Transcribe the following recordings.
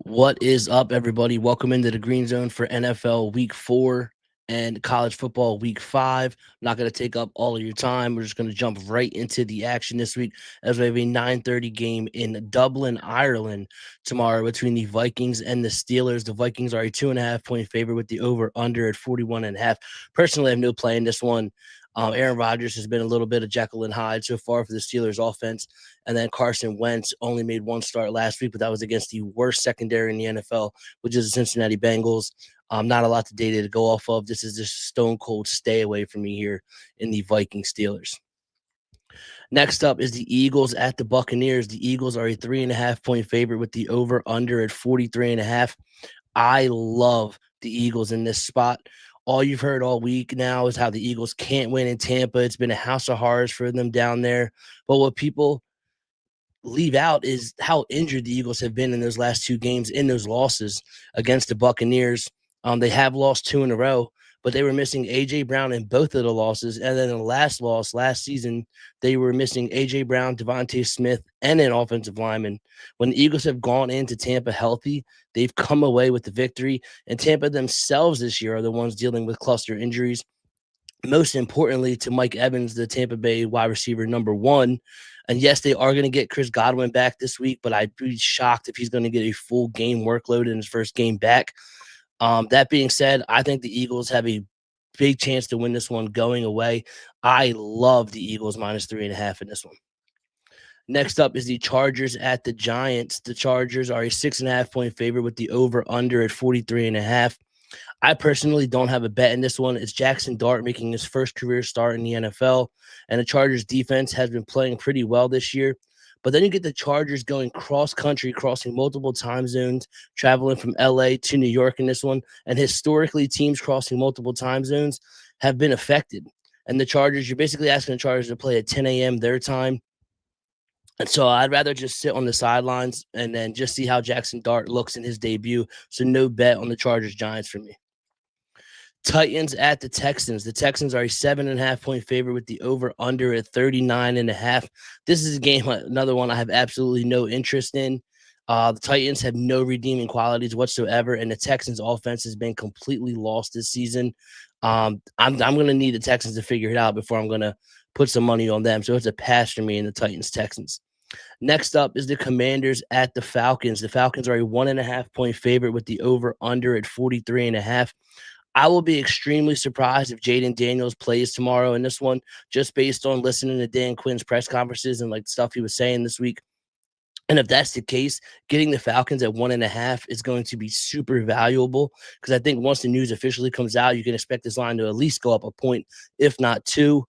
What is up, everybody? Welcome into the Green Zone for NFL Week 4 and college football Week 5. I'm not going to take up all of your time. We're just going to jump right into the action this week as we have a 9:30 game in Dublin, Ireland tomorrow between the Vikings and the Steelers. The Vikings are a 2.5-point favorite with the over-under at 41.5. Personally, I have no play in this one. Aaron Rodgers has been a little bit of Jekyll and Hyde so far for the Steelers offense. And then Carson Wentz only made one start last week, but that was against the worst secondary in the NFL, which is the Cincinnati Bengals. Not a lot of data to go off of. This is just stone cold stay away from me here in the Viking Steelers. Next up is the Eagles at the Buccaneers. The Eagles are a 3.5-point favorite with the over under at 43.5. I love the Eagles in this spot. All you've heard all week now is how the Eagles can't win in Tampa. It's been a house of horrors for them down there. But what people leave out is how injured the Eagles have been in those last two games in those losses against the Buccaneers. They have lost two in a row, but they were missing A.J. Brown in both of the losses. And then in the last loss last season, they were missing A.J. Brown, Devontae Smith, and an offensive lineman. When the Eagles have gone into Tampa healthy, they've come away with the victory. And Tampa themselves this year are the ones dealing with cluster injuries. Most importantly to Mike Evans, the Tampa Bay wide receiver number one. And yes, they are going to get Chris Godwin back this week, but I'd be shocked if he's going to get a full game workload in his first game back. That being said, I think the Eagles have a big chance to win this one going away. I love the Eagles minus 3.5 in this one. Next up is the Chargers at the Giants. The Chargers are a 6.5-point favorite with the over under at 43.5. I personally don't have a bet in this one. It's Jackson Dart making his first career start in the NFL, and the Chargers defense has been playing pretty well this year. But then you get the Chargers going cross-country, crossing multiple time zones, traveling from LA to New York in this one. And historically, teams crossing multiple time zones have been affected. And the Chargers, you're basically asking the Chargers to play at 10 a.m. their time. And so I'd rather just sit on the sidelines and then just see how Jackson Dart looks in his debut. So no bet on the Chargers Giants for me. Titans at the Texans. The Texans are a 7.5-point favorite with the over under at 39.5. This is a game, another one I have absolutely no interest in. The Titans have no redeeming qualities whatsoever, and the Texans offense has been completely lost this season. I'm going to need the Texans to figure it out before I'm going to put some money on them. So it's a pass for me in the Titans-Texans. Next up is the Commanders at the Falcons. The Falcons are a 1.5-point favorite with the over under at 43.5. I will be extremely surprised if Jaden Daniels plays tomorrow in this one, just based on listening to Dan Quinn's press conferences and like stuff he was saying this week. And if that's the case, getting the Falcons at 1.5 is going to be super valuable because I think once the news officially comes out, you can expect this line to at least go up a point, if not two.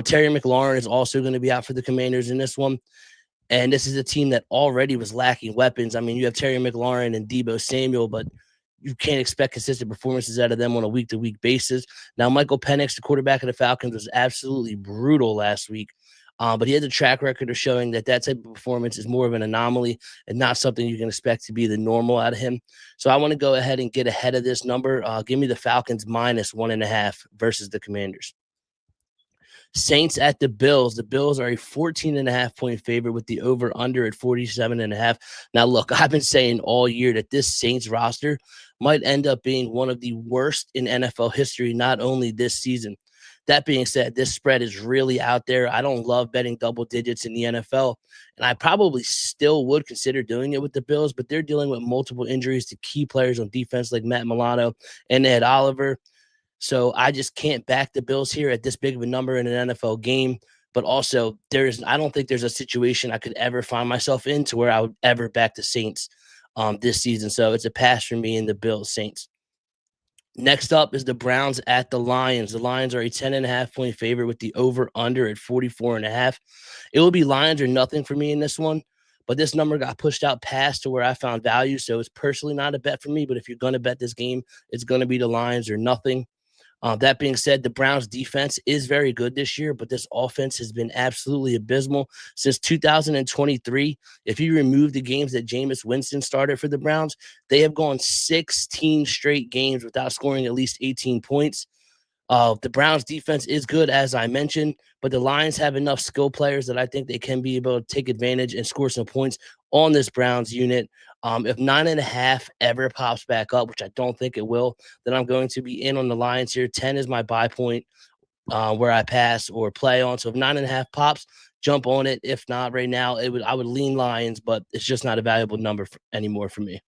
Terry McLaurin is also going to be out for the Commanders in this one. And this is a team that already was lacking weapons. I mean, you have Terry McLaurin and Deebo Samuel, but you can't expect consistent performances out of them on a week-to-week basis. Now, Michael Penix, the quarterback of the Falcons, was absolutely brutal last week. But he has a track record of showing that type of performance is more of an anomaly and not something you can expect to be the normal out of him. So I want to go ahead and get ahead of this number. Give me the Falcons minus 1.5 versus the Commanders. Saints at the Bills. The Bills are a 14.5-point favorite with the over under at 47.5. Now, look, I've been saying all year that this Saints roster might end up being one of the worst in NFL history, not only this season. That being said, this spread is really out there. I don't love betting double digits in the NFL, and I probably still would consider doing it with the Bills, but they're dealing with multiple injuries to key players on defense like Matt Milano and Ed Oliver. So I just can't back the Bills here at this big of a number in an NFL game. But also, I don't think there's a situation I could ever find myself in to where I would ever back the Saints this season. So it's a pass for me in the Bills Saints. Next up is the Browns at the Lions. The Lions are a 10.5-point favorite with the over under at 44.5. It will be Lions or nothing for me in this one. But this number got pushed out past to where I found value. So it's personally not a bet for me. But if you're going to bet this game, it's going to be the Lions or nothing. That being said, the Browns defense is very good this year, but this offense has been absolutely abysmal since 2023. If you remove the games that Jameis Winston started for the Browns, they have gone 16 straight games without scoring at least 18 points. The Browns defense is good, as I mentioned, but the Lions have enough skill players that I think they can be able to take advantage and score some points on this Browns unit. If 9.5 ever pops back up, which I don't think it will, then I'm going to be in on the Lions here. 10 is my buy point where I pass or play on. So if 9.5 pops, jump on it. If not, right now, I would lean Lions, but it's just not a valuable number anymore for me.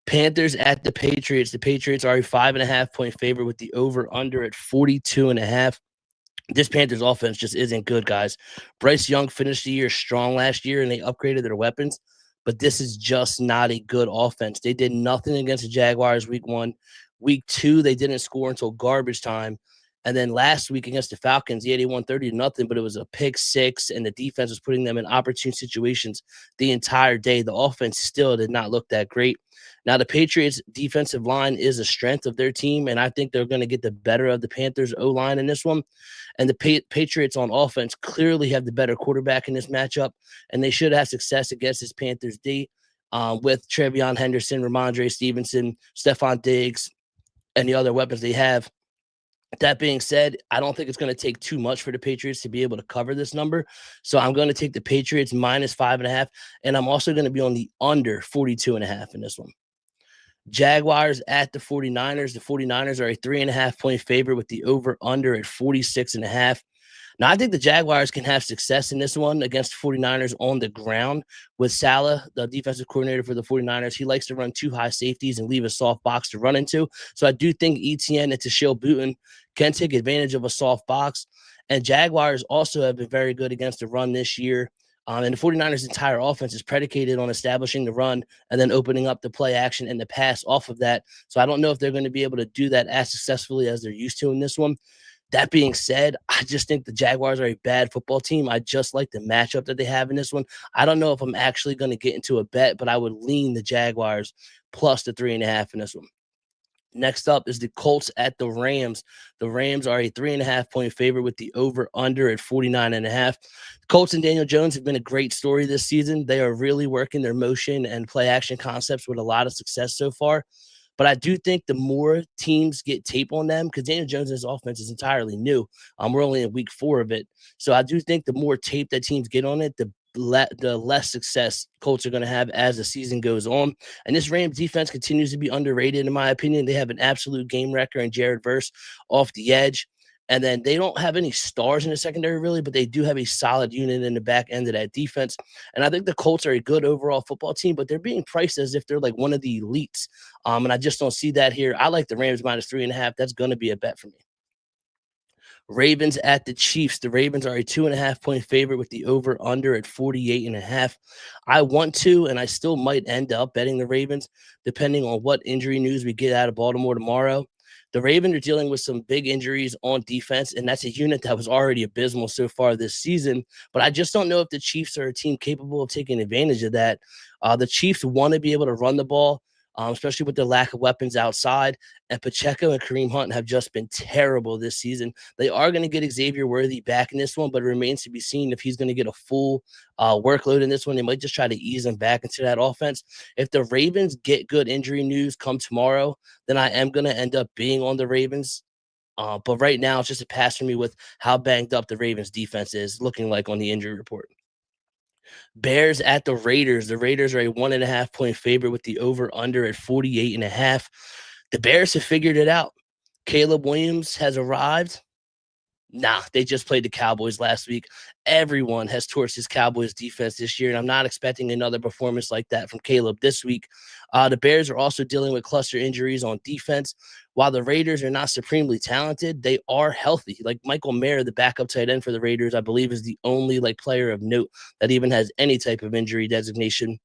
Panthers at the Patriots. The Patriots are a 5.5 point favorite with the over under at 42.5. This Panthers offense just isn't good, guys. Bryce Young finished the year strong last year and they upgraded their weapons, but this is just not a good offense. They did nothing against the Jaguars week 1. Week 2, they didn't score until garbage time. And then last week against the Falcons, yeah, they won 30-0, but it was a pick six, and the defense was putting them in opportune situations the entire day. The offense still did not look that great. Now, the Patriots' defensive line is a strength of their team, and I think they're going to get the better of the Panthers' O-line in this one. And the Patriots on offense clearly have the better quarterback in this matchup, and they should have success against this Panthers D with Trevion Henderson, Ramondre Stevenson, Stephon Diggs, and the other weapons they have. That being said, I don't think it's going to take too much for the Patriots to be able to cover this number. So I'm going to take the Patriots minus 5.5, and I'm also going to be on the under 42.5 in this one. Jaguars at the 49ers. The 49ers are a 3.5 point favorite with the over under at 46.5. Now, I think the Jaguars can have success in this one against the 49ers on the ground with Saleh, the defensive coordinator for the 49ers. He likes to run 2 high safeties and leave a soft box to run into. So I do think ETN and Tashil Bouton can take advantage of a soft box. And Jaguars also have been very good against the run this year. And the 49ers' entire offense is predicated on establishing the run and then opening up the play action and the pass off of that. So I don't know if they're going to be able to do that as successfully as they're used to in this one. That being said, I just think the Jaguars are a bad football team. I just like the matchup that they have in this one. I don't know if I'm actually going to get into a bet, but I would lean the Jaguars plus the 3.5 in this one. Next up is the Colts at the Rams. The Rams are a 3.5 point favorite with the over under at 49.5. Colts and Daniel Jones have been a great story this season. They are really working their motion and play action concepts with a lot of success so far. But I do think the more teams get tape on them, because Daniel Jones' offense is entirely new. We're only in week 4 of it. So I do think the more tape that teams get on it, the less success Colts are going to have as the season goes on. And this Rams defense continues to be underrated, in my opinion. They have an absolute game wrecker in Jared Verse off the edge. And then they don't have any stars in the secondary, really, but they do have a solid unit in the back end of that defense. And I think the Colts are a good overall football team, but they're being priced as if they're like one of the elites. And I just don't see that here. I like the Rams minus 3.5. That's going to be a bet for me. Ravens at the Chiefs. The Ravens are a 2.5 point favorite with the over under at 48.5. I want to, and I still might end up betting the Ravens, depending on what injury news we get out of Baltimore tomorrow. The Ravens are dealing with some big injuries on defense, and that's a unit that was already abysmal so far this season. But I just don't know if the Chiefs are a team capable of taking advantage of that. The Chiefs want to be able to run the ball, especially with the lack of weapons outside. And Pacheco and Kareem Hunt have just been terrible this season. They are going to get Xavier Worthy back in this one, but it remains to be seen if he's going to get a full workload in this one. They might just try to ease him back into that offense. If the Ravens get good injury news come tomorrow, then I am going to end up being on the Ravens. But right now, it's just a pass for me with how banged up the Ravens defense is looking like on the injury report. Bears at the Raiders. The Raiders are a 1.5 point favorite with the over under at 48.5. The Bears have figured it out. Caleb Williams has arrived. Nah, they just played the Cowboys last week. Everyone has torched his Cowboys defense this year, and I'm not expecting another performance like that from Caleb this week. The Bears are also dealing with cluster injuries on defense. While the Raiders are not supremely talented, they are healthy. Like Michael Mayer, the backup tight end for the Raiders, I believe is the only player of note that even has any type of injury designation.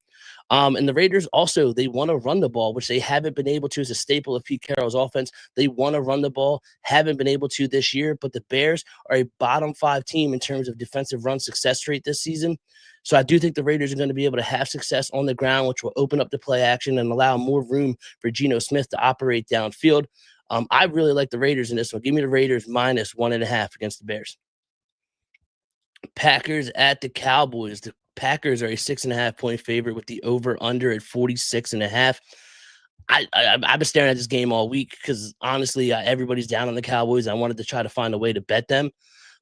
And the Raiders also, they want to run the ball, which they haven't been able to as a staple of Pete Carroll's offense. They want to run the ball, haven't been able to this year, but the Bears are a bottom 5 team in terms of defensive run success rate this season. So I do think the Raiders are going to be able to have success on the ground, which will open up the play action and allow more room for Geno Smith to operate downfield. I really like the Raiders in this one. Give me the Raiders minus 1.5 against the Bears. Packers at the Cowboys. The Packers are a 6.5 point favorite with the over under at 46.5. I've been staring at this game all week because honestly, everybody's down on the Cowboys. I wanted to try to find a way to bet them,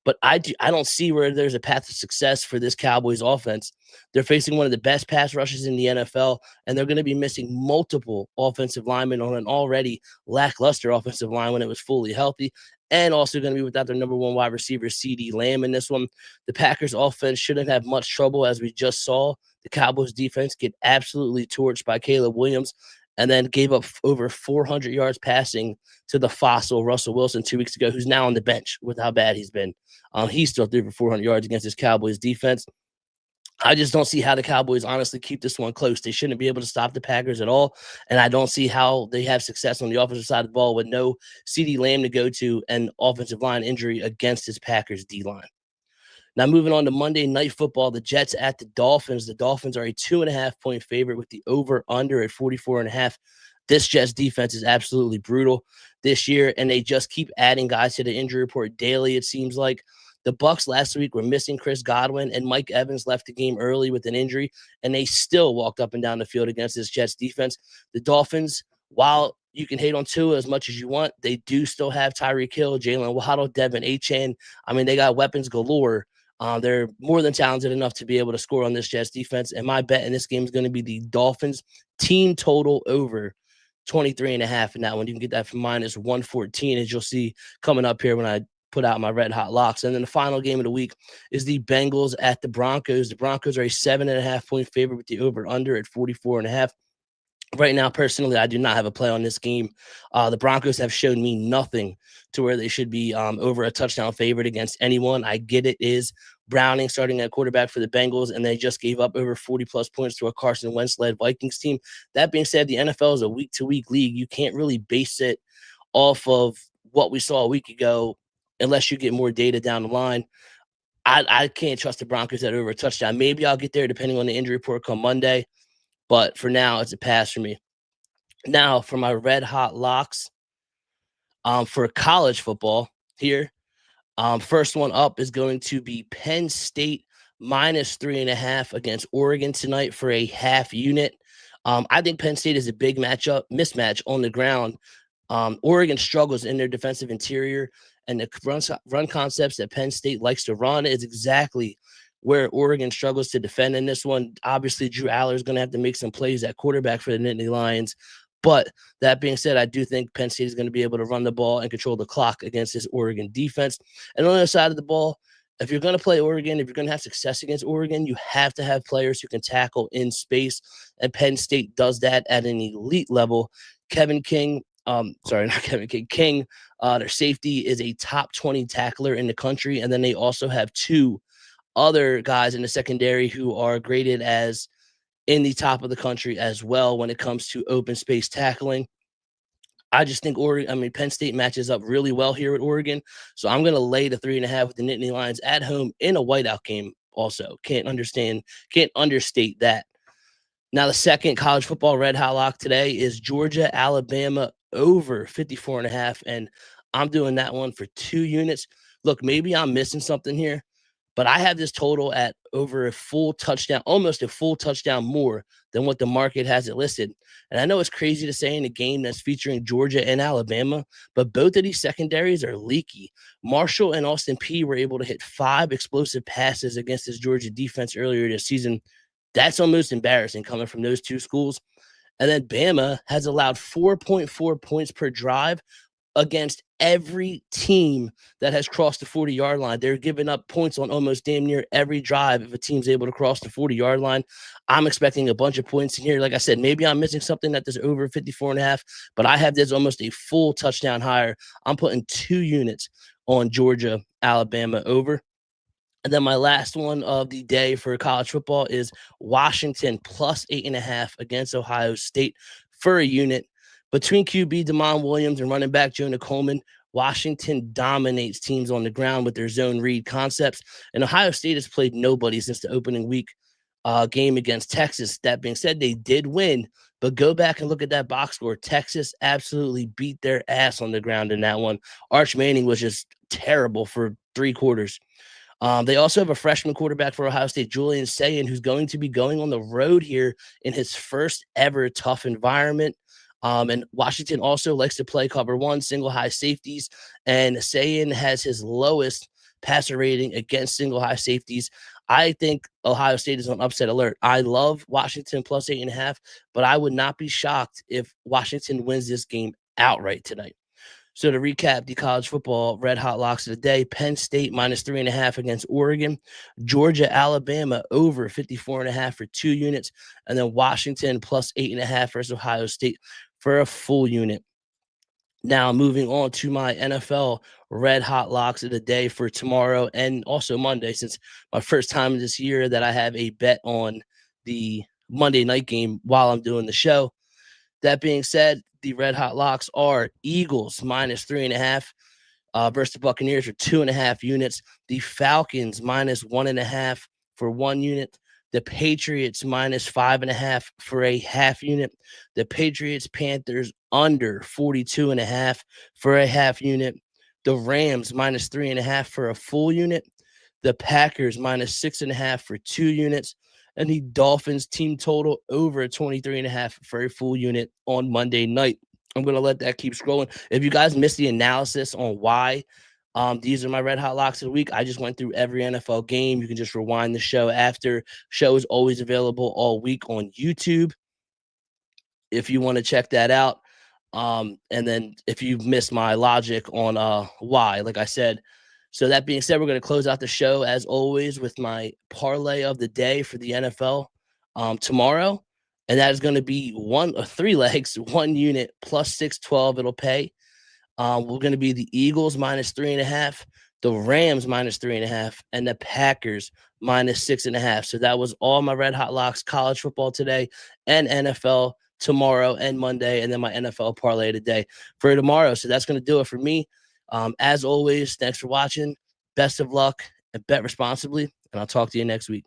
but I don't see where there's a path to success for this Cowboys offense. They're facing one of the best pass rushes in the NFL, and they're going to be missing multiple offensive linemen on an already lackluster offensive line when it was fully healthy, and also going to be without their number one wide receiver, CD Lamb, in this one. The Packers offense shouldn't have much trouble, as we just saw. The Cowboys defense get absolutely torched by Caleb Williams and then gave up over 400 yards passing to the fossil Russell Wilson 2 weeks ago, who's now on the bench with how bad he's been. He still threw for 400 yards against this Cowboys defense. I just don't see how the Cowboys honestly keep this one close. They shouldn't be able to stop the Packers at all. And I don't see how they have success on the offensive side of the ball with no CD Lamb to go to and offensive line injury against this Packers D line. Now, moving on to Monday Night Football, the Jets at the Dolphins. The Dolphins are a 2.5-point favorite with the over-under at 44.5. This Jets defense is absolutely brutal this year, and they just keep adding guys to the injury report daily, it seems like. The Bucs last week were missing Chris Godwin, and Mike Evans left the game early with an injury, and they still walked up and down the field against this Jets defense. The Dolphins, while you can hate on Tua as much as you want, they do still have Tyreek Hill, Jalen Waddle, Devin Achane. I mean, they got weapons galore. They're more than talented enough to be able to score on this Jets defense. And my bet in this game is going to be the Dolphins team total over 23.5 in that one. You can get that from minus 114, as you'll see coming up here when I put out my red hot locks. And then the final game of the week is the Bengals at the Broncos. The Broncos are a 7.5-point favorite with the over under at 44.5. Right now, personally, I do not have a play on this game. The Broncos have shown me nothing to where they should be over a touchdown favorite against anyone. I get it is Browning starting at quarterback for the Bengals, and they just gave up over 40-plus points to a Carson Wentz-led Vikings team. That being said, the NFL is a week-to-week league. You can't really base it off of what we saw a week ago unless you get more data down the line. I can't trust the Broncos at over a touchdown. Maybe I'll get there depending on the injury report come Monday. But for now, it's a pass for me. Now, for my red hot locks for college football here, first one up is going to be Penn State minus 3.5 against Oregon tonight for a half unit. I think Penn State is a big mismatch on the ground. Oregon struggles in their defensive interior, and the run concepts that Penn State likes to run is exactly where Oregon struggles to defend in this one. Obviously, Drew Aller is going to have to make some plays at quarterback for the Nittany Lions. But that being said, I do think Penn State is going to be able to run the ball and control the clock against this Oregon defense. And on the other side of the ball, if you're going to play Oregon, if you're going to have success against Oregon, you have to have players who can tackle in space. And Penn State does that at an elite level. King, their safety is a top 20 tackler in the country. And then they also have two other guys in the secondary who are graded as in the top of the country as well when it comes to open space tackling. I just think Penn State matches up really well here at Oregon. So I'm going to lay the 3.5 with the Nittany Lions at home in a whiteout game also. Can't understate that. Now, the second college football red hot lock today is Georgia, Alabama over 54.5. And I'm doing that one for 2 units. Look, maybe I'm missing something here, but I have this total at over a full touchdown, almost a full touchdown more than what the market has it listed. And I know it's crazy to say in a game that's featuring Georgia and Alabama, but both of these secondaries are leaky. Marshall and Austin Peay were able to hit 5 explosive passes against this Georgia defense earlier this season. That's almost embarrassing coming from those two schools. And then Bama has allowed 4.4 points per drive against every team that has crossed the 40-yard line. They're giving up points on almost damn near every drive if a team's able to cross the 40-yard line. I'm expecting a bunch of points in here. Like I said, maybe I'm missing something that is over 54.5, but I have this almost a full touchdown higher. I'm putting 2 units on Georgia, Alabama over. And then my last one of the day for college football is Washington plus 8.5 against Ohio State for a unit. Between QB Damon Williams and running back Jonah Coleman, Washington dominates teams on the ground with their zone read concepts. And Ohio State has played nobody since the opening week game against Texas. That being said, they did win, but go back and look at that box score. Texas absolutely beat their ass on the ground in that one. Arch Manning was just terrible for 3 quarters. They also have a freshman quarterback for Ohio State, Julian Sayin, who's going to be going on the road here in his first ever tough environment. And Washington also likes to play cover one, single high safeties. And Sayan has his lowest passer rating against single high safeties. I think Ohio State is on upset alert. I love Washington plus 8.5, but I would not be shocked if Washington wins this game outright tonight. So to recap the college football red hot locks of the day: Penn State minus 3.5 against Oregon, Georgia, Alabama over 54.5 for 2 units, and then Washington plus 8.5 versus Ohio State for a full unit. Now moving on to my NFL red hot locks of the day for tomorrow and also Monday, since my first time this year that I have a bet on the Monday night game while I'm doing the show. That being said, the red hot locks are Eagles minus 3.5 versus the Buccaneers for 2.5 units. The Falcons minus 1.5 for 1 unit. The Patriots minus 5.5 for a half unit. The Patriots Panthers under 42.5 for a half unit. The Rams minus 3.5 for a full unit. The Packers minus 6.5 for 2 units. And the Dolphins team total over 23.5 for a full unit on Monday night. I'm going to let that keep scrolling. If you guys missed the analysis on why these are my red hot locks of the week, I just went through every NFL game. You can just rewind the show after. Show is always available all week on YouTube if you want to check that out. And then if you've missed my logic on why, like I said. So that being said, we're going to close out the show as always with my parlay of the day for the NFL tomorrow. And that is going to be 3 legs, 1 unit plus 612. It'll pay. We're going to be the Eagles minus 3.5, the Rams minus 3.5, and the Packers minus 6.5. So that was all my red hot locks, college football today and NFL tomorrow and Monday, and then my NFL parlay today for tomorrow. So that's going to do it for me. As always, thanks for watching. Best of luck and bet responsibly. And I'll talk to you next week.